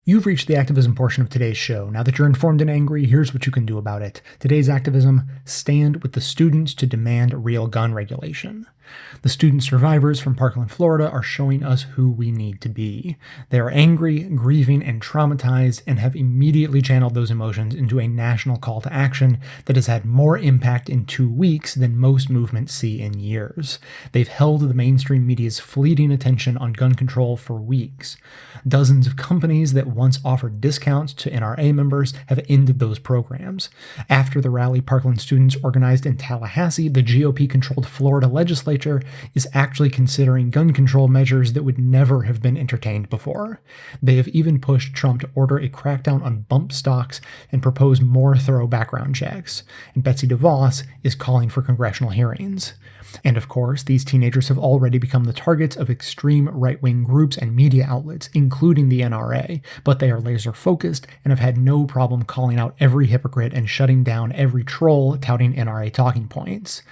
You've reached the activism portion of today's show. Now that you're informed and angry, here's what you can do about it. Today's activism: stand with the students to demand real gun regulation. The student survivors from Parkland, Florida are showing us who we need to be. They are angry, grieving, and traumatized, and have immediately channeled those emotions into a national call to action that has had more impact in 2 weeks than most movements see in years. They've held the mainstream media's fleeting attention on gun control for weeks. Dozens of companies that once offered discounts to NRA members have ended those programs. After the rally Parkland students organized in Tallahassee, the GOP-controlled Florida legislature is actually considering gun control measures that would never have been entertained before. They have even pushed Trump to order a crackdown on bump stocks and propose more thorough background checks. And Betsy DeVos is calling for congressional hearings. And of course, these teenagers have already become the targets of extreme right-wing groups and media outlets, including the NRA, but they are laser-focused and have had no problem calling out every hypocrite and shutting down every troll touting NRA talking points.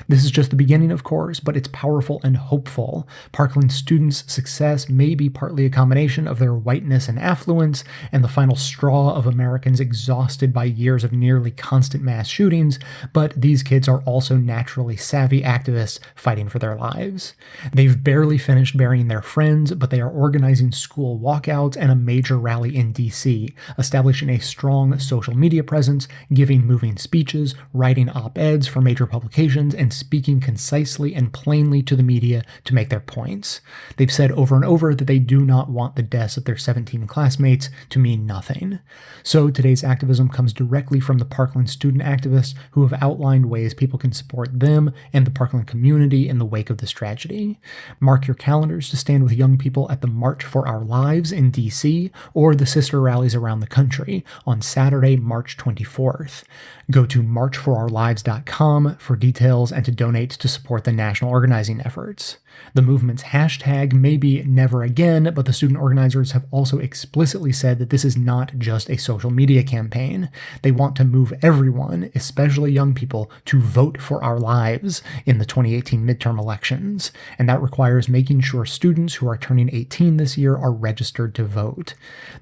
This is just the beginning, of course, but it's powerful and hopeful. Parkland students' success may be partly a combination of their whiteness and affluence and the final straw of Americans exhausted by years of nearly constant mass shootings, but these kids are also naturally savvy activists fighting for their lives. They've barely finished burying their friends, but they are organizing school walkouts and a major rally in DC, establishing a strong social media presence, giving moving speeches, writing op-eds for major publications, and speaking concisely and plainly to the media to make their points. They've said over and over that they do not want the deaths of their 17 classmates to mean nothing. So today's activism comes directly from the Parkland student activists who have outlined ways people can support them and the Parkland community in the wake of this tragedy. Mark your calendars to stand with young people at the March for Our Lives in DC or the sister rallies around the country on Saturday, March 24th. Go to marchforourlives.com for details and to donate to support the national organizing efforts. The movement's hashtag may be never again, but the student organizers have also explicitly said that this is not just a social media campaign. They want to move everyone, especially young people, to vote for our lives in the 2018 midterm elections, and that requires making sure students who are turning 18 this year are registered to vote.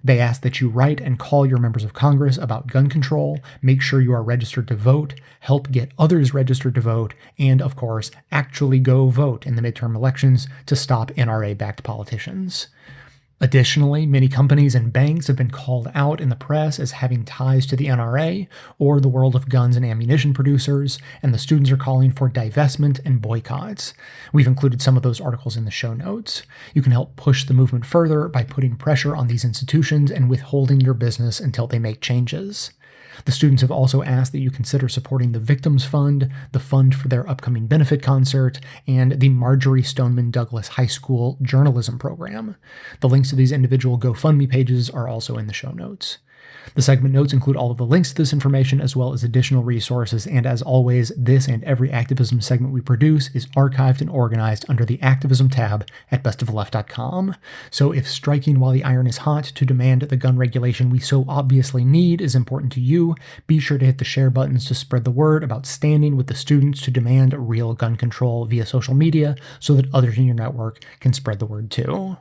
They ask that you write and call your members of Congress about gun control, make sure you are registered to vote, help get others registered to vote, and, of course, actually go vote in the midterm elections to stop NRA-backed politicians. Additionally, many companies and banks have been called out in the press as having ties to the NRA or the world of guns and ammunition producers, and the students are calling for divestment and boycotts. We've included some of those articles in the show notes. You can help push the movement further by putting pressure on these institutions and withholding your business until they make changes. The students have also asked that you consider supporting the Victims Fund, the fund for their upcoming benefit concert, and the Marjorie Stoneman Douglas High School journalism program. The links to these individual GoFundMe pages are also in the show notes. The segment notes include all of the links to this information as well as additional resources, and as always, this and every activism segment we produce is archived and organized under the Activism tab at bestoftheleft.com. So if striking while the iron is hot to demand the gun regulation we so obviously need is important to you, be sure to hit the share buttons to spread the word about standing with the students to demand real gun control via social media so that others in your network can spread the word too.